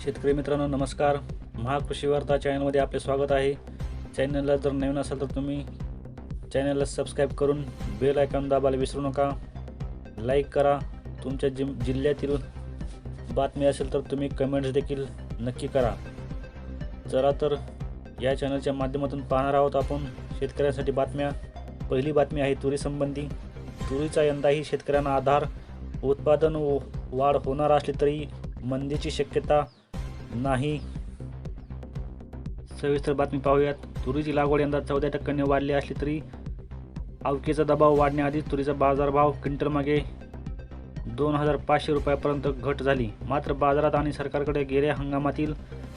शेतकरी मित्रांनो नमस्कार. महाकृषी वार्ता चॅनलमध्ये आपले स्वागत आहे. चॅनलला जर नवीन असाल तर तुम्ही चॅनलला सबस्क्राईब करून बेल आयकॉन दाबायला विसरू नका. लाईक करा. तुमच्या जिल्ह्यातील बातमी असेल तर तुम्ही कमेंट्स देखील नक्की करा. चला तर या चॅनलच्या माध्यमातून पाहणार आहोत आपण शेतकऱ्यांसाठी बातम्या. पहिली बातमी आहे तुरी संबंधी. तुरीचा यंदाही शेतकऱ्यांना आधार. उत्पादन वाढ होणार असली तरी मंदीची शक्यता नाही. सविस्तर बातमी पाहूयात. तुरीची लागवड यंदा 14% वाढली असली तरी आवकेचा दबाव वाढण्याआधीच तुरीचा बाजारभाव क्विंटलमागे 2500 रुपयापर्यंत घट झाली. मात्र बाजारात आणि सरकारकडे गेल्या हंगामातील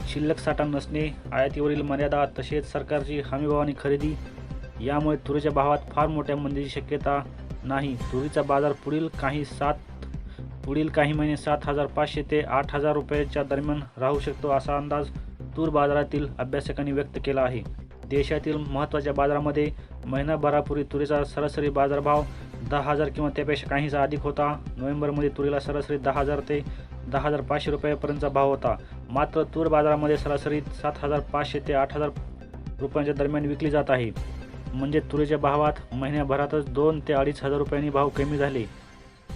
शिल्लक साठा नसणे, आयातीवरील मर्यादा तसेच सरकारची हमीभावाने खरेदी यामुळे तुरीच्या भावात फार मोठ्या मंदीची शक्यता नाही. तुरीचा बाजार पुढील काही महिने 7500 ते 8000 रुपयाच्या दरम्यान राहू शकतो असा अंदाज तूर बाजारातील अभ्यासकांनी व्यक्त केला आहे. देशातील महत्त्वाच्या बाजारामध्ये महिनाभरापूर्वी तुरीचा सरासरी बाजारभाव 10,000 किंवा त्यापेक्षा काहीसा अधिक होता. नोव्हेंबरमध्ये तुरीला सरासरी 10,000 ते 10,500 रुपयापर्यंतचा भाव होता. मात्र तूर बाजारामध्ये सरासरी 7,500 ते 8,000 रुपयांच्या दरम्यान विकली जात आहे. म्हणजे तुरीच्या भावात महिन्याभरातच 2,000 ते 2,500 रुपयांनी भाव कमी झाले.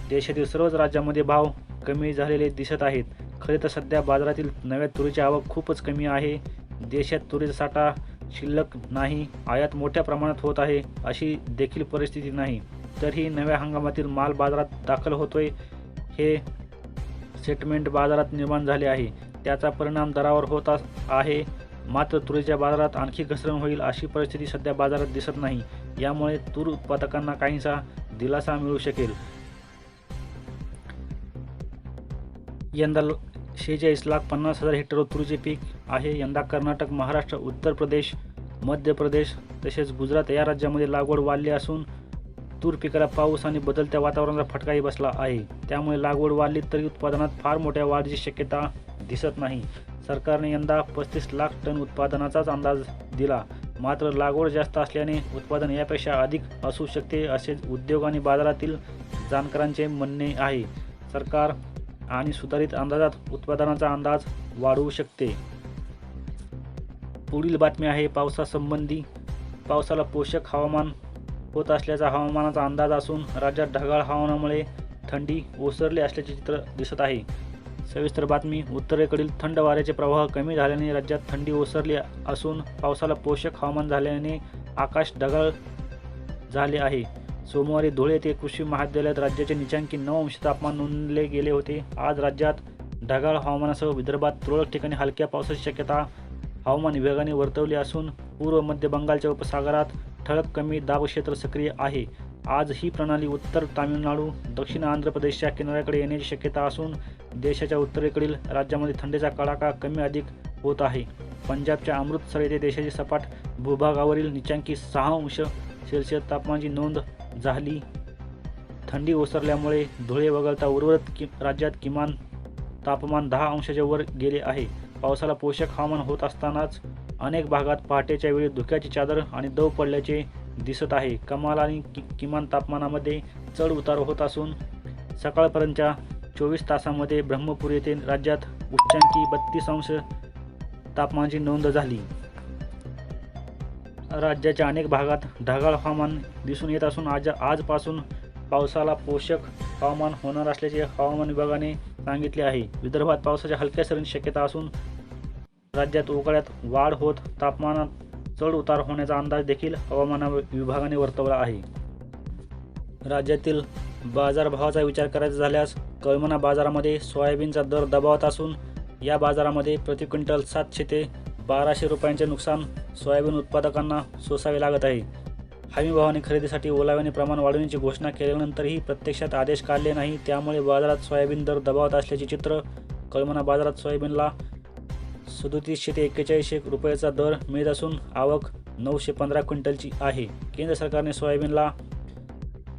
देशातील सर्वच राज्यांमध्ये भाव कमी झालेले दिसत आहेत. खरे तर सध्या बाजारातील नव्या तुरीची आवक खूपच कमी आहे. देशात तुरीचा साठा शिल्लक नाही. आयात मोठ्या प्रमाणात होत आहे अशी देखील परिस्थिती नाही. तरीही नव्या हंगामातील माल बाजारात दाखल होतोय. हे सेटलमेंट बाजारात निर्माण झाले आहे. त्याचा परिणाम दरावर होत आहे. मात्र तुरीच्या बाजारात आणखी घसरण होईल अशी परिस्थिती सध्या बाजारात दिसत नाही. यामुळे तूर उत्पादकांना काहीसा दिलासा मिळू शकेल. यंदा 46,50,000 हेक्टरवर तुरीचे पीक आहे. यंदा कर्नाटक, महाराष्ट्र, उत्तर प्रदेश, मध्य प्रदेश तसेच गुजरात या राज्यांमध्ये लागवड वाढली असून तूर पिकाला पाऊस आणि बदलत्या वातावरणाचा फटकाही बसला आहे. त्यामुळे लागवड वाढली तरी उत्पादनात फार मोठ्या वाढीची शक्यता दिसत नाही. सरकारने यंदा 35 लाख टन उत्पादनाचाच अंदाज दिला. मात्र लागवड जास्त असल्याने उत्पादन यापेक्षा अधिक असू शकते असे उद्योग आणि बाजारातील जाणकारांचे म्हणणे आहे. सरकार आणि सुधारित अंदाजात उत्पादनाचा अंदाज वाढवू शकते. पुढील बातमी आहे पावसासंबंधी. पावसाला पोषक हवामान होत असल्याचा हवामानाचा अंदाज असून राज्यात ढगाळ हवामानामुळे थंडी ओसरली असल्याचे चित्र दिसत आहे. सविस्तर बातमी. उत्तरेकडील थंड वाऱ्याचे प्रवाह कमी झाल्याने राज्यात थंडी ओसरली असून पावसाला पोषक हवामान झाल्याने आकाश ढगाळ झाले आहे. सोमवारी धुळे येथे कृषी महाविद्यालयात राज्याचे नीचांकी 9 अंश तापमान नोंदले गेले होते. आज राज्यात ढगाळ हवामानासह विदर्भात तुरळक ठिकाणी हलक्या पावसाची शक्यता हवामान विभागाने वर्तवली असून पूर्व मध्य बंगालच्या उपसागरात ठळक कमी दाब क्षेत्र सक्रिय आहे. आज ही प्रणाली उत्तर तामिळनाडू, दक्षिण आंध्र प्रदेशच्या किनाऱ्याकडे येण्याची शक्यता असून देशाच्या उत्तरेकडील राज्यामध्ये थंडीचा कडाका कमी अधिक होत आहे. पंजाबच्या अमृतसर येथे देशाची सपाट भूभागावरील नीचांकी 6 अंश सेल्सिअस तापमानाची नोंद झाली. थंडी ओसरल्यामुळे धुळे वगळता उर्वरित राज्यात किमान तापमान 10 अंशाच्या वर गेले आहे. पावसाला पोषक हवामान होत असतानाच अनेक भागात पहाटेच्या वेळी धुक्याची चादर आणि दव पडल्याचे दिसत आहे. कमाल आणि किमान तापमानामध्ये चढ उतार होत असून सकाळपर्यंतच्या 24 तासांमध्ये ब्रह्मपूर येथे राज्यात उच्चांकी 32 अंश तापमानाची नोंद झाली. राज्याच्या अनेक भागात ढगाळ हवामान दिसून येत असून आजपासून पावसाला पोषक हवामान होणार असल्याचे हवामान विभागाने सांगितले आहे. विदर्भात पावसाच्या हलक्या सरींची शक्यता असून राज्यात उकाड्यात वाढ होत तापमानात चढ उतार होण्याचा अंदाज देखील हवामान विभागाने वर्तवला आहे. राज्यातील बाजारभावाचा विचार करायचा झाल्यास कळमना बाजारामध्ये सोयाबीनचा दर दबावात असून या बाजारामध्ये प्रति क्विंटल 700 ते 1200 रुपयांचे नुकसान सोयाबीन उत्पादकांना सोसावे लागत आहे. हमीभावाने खरेदीसाठी ओलाव्याने प्रमाण वाढवण्याची घोषणा केल्यानंतरही प्रत्यक्षात आदेश काढले नाही. त्यामुळे बाजारात सोयाबीन दर दबावात असल्याचे चित्र. कळमना बाजारात सोयाबीनला 3700 ते 4100 रुपयाचा दर मिळत असून आवक 915 क्विंटलची आहे. केंद्र सरकारने सोयाबीनला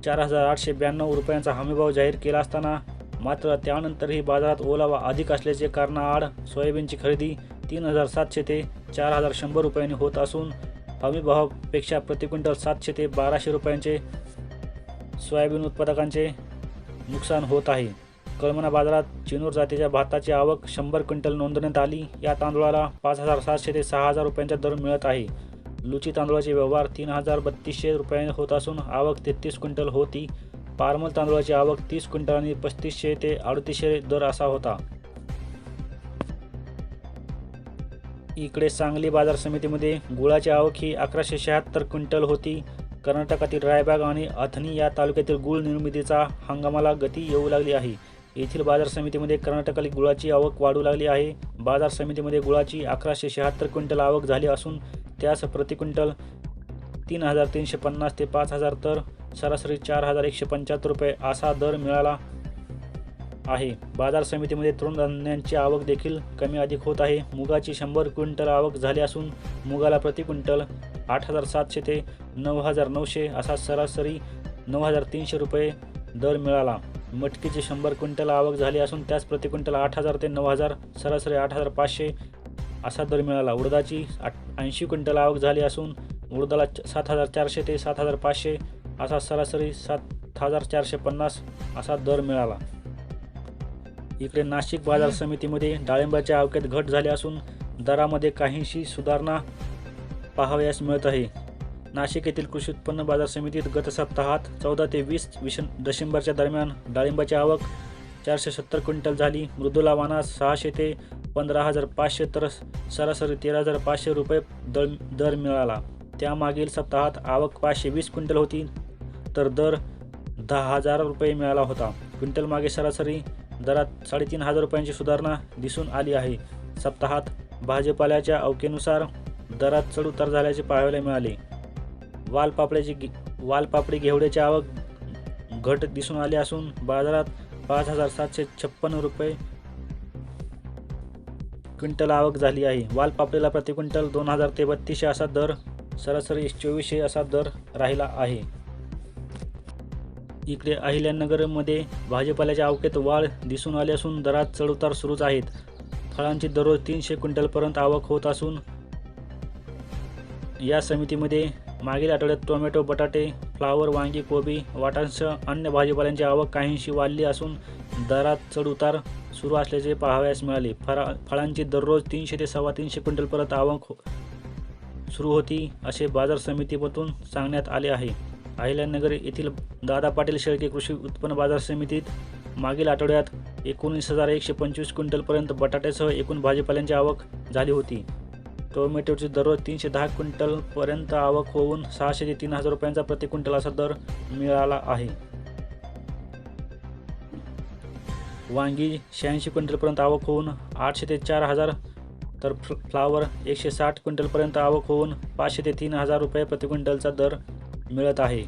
4,892 रुपयांचा हमीभाव जाहीर केला असताना मात्र त्यानंतरही बाजारात ओलावा अधिक असल्याचे कारणाआड सोयाबीनची खरेदी 3,700 ते 4,100 रुपयांनी होत असून हमीभावापेक्षा प्रति क्विंटल 700 ते 1200 रुपयांचे सोयाबीन उत्पादकांचे नुकसान होत आहे. कळमना बाजारात चिनूर जातीच्या भाताची आवक 100 क्विंटल नोंदवण्यात आली. या तांदूळाला 5,700 ते 6,000 रुपयांचा दर मिळत आहे. लुची तांदूळाचे व्यवहार 3,3200 रुपये होत असून आवक 33 क्विंटल होती. पारमल तांदूळाची आवक 30 क्विंटल आणि 3500 ते 3800 दर असा होता. इकडे सांगली बाजार समितीमध्ये गुळाची आवक ही 1176 क्विंटल होती. कर्नाटकातील रायबाग आणि अथणी या तालुक्यातील गुळ निर्मितीचा हंगामाला गती येऊ लागली आहे. येथील बाजार समितीमध्ये कर्नाटकातील गुळाची आवक वाढू लागली आहे. बाजार समितीमध्ये गुळाची 1176 क्विंटल आवक झाली असून त्यास प्रति क्विंटल 3,350 ते 5,000 तर सरासरी 4,175 रुपये असा दर मिळाला आहे. बाजार समितीमध्ये तृणधान्यांची आवक देखील कमी अधिक होत आहे. मुगाची 100 क्विंटल आवक झाली असून मुगाला प्रति क्विंटल 8,700 ते 9,900 असा सरासरी 9,300 रुपये दर मिळाला. मटकीची 100 क्विंटल आवक झाली असून त्यास प्रति क्विंटल 8,000 ते 9,000 सरासरी 8,500 असा दर मिळाला. उडदाची 80 क्विंटल आवक झाली असून उडदाला 7,400 ते 7,500 असा सरासरी 7,450 असा दर मिळाला. इकडे नाशिक बाजार समितीमध्ये डाळिंबाच्या आवकेत घट झाली असून दरामध्ये काहीशी सुधारणा पाहावयास मिळत आहे. नाशिक येथील कृषी उत्पन्न बाजार समितीत गत सप्ताहात 14 ते 20 डिसेंबरच्या दरम्यान डाळिंबाची आवक 470 क्विंटल झाली. मृदुला वाना 600 ते 15,500 तर सरासरी 13,500 रुपये दर मिळाला. त्यामागील सप्ताहात आवक 520 क्विंटल होती तर दर 10,000 रुपये मिळाला होता. क्विंटल मागे सरासरी दरात 3,500 रुपयांची सुधारणा दिसून आली आहे. सप्ताहात भाजीपाल्याच्या आवकेनुसार दरात चढउतार झाल्याचे पाहायला मिळाले. वालपापडी घेवड्याची आवक घट दिसून आली असून बाजारात 5,756 रुपये क्विंटल आवक झाली आहे. वालपापडीला प्रति क्विंटल 2,000 ते 3,200 असा दर सरासरी 2,400 असा दर राहिला आहे. इकडे अहिल्यानगरमध्ये भाजीपाल्याच्या आवकेत वाढ दिसून आली असून दरात चढउतार सुरूच आहेत. फळांची दररोज 300 क्विंटलपर्यंत आवक होत असून या समितीमध्ये मागील आठवड्यात टोमॅटो, बटाटे, फ्लावर, वांगी, कोबी, वाटाणसह अन्य भाजीपाल्यांची आवक काहीशी वाढली असून दरात चढउतार सुरू असल्याचे पाहावयास मिळाले. फळांची दररोज 300 ते 350 क्विंटलपर्यंत आवक सुरू होती असे बाजार समितीमधून सांगण्यात आले आहे. अहिल्यानगर येथील दादा पाटील शेळके कृषी उत्पन्न बाजार समितीत मागील आठवड्यात 19,125 क्विंटलपर्यंत बटाट्यासह एकूण भाजीपाल्यांची आवक झाली होती. टोमॅटोची दररोज 310 क्विंटलपर्यंत आवक होऊन 600 ते 3,000 रुपयांचा प्रति क्विंटल असा दर मिळाला आहे. वांगी 86 क्विंटलपर्यंत आवक होऊन 800 ते 4,000 तर फ्लावर 160 क्विंटलपर्यंत आवक होऊन 500 ते 3,000 रुपये प्रति क्विंटलचा दर मिळत आहे.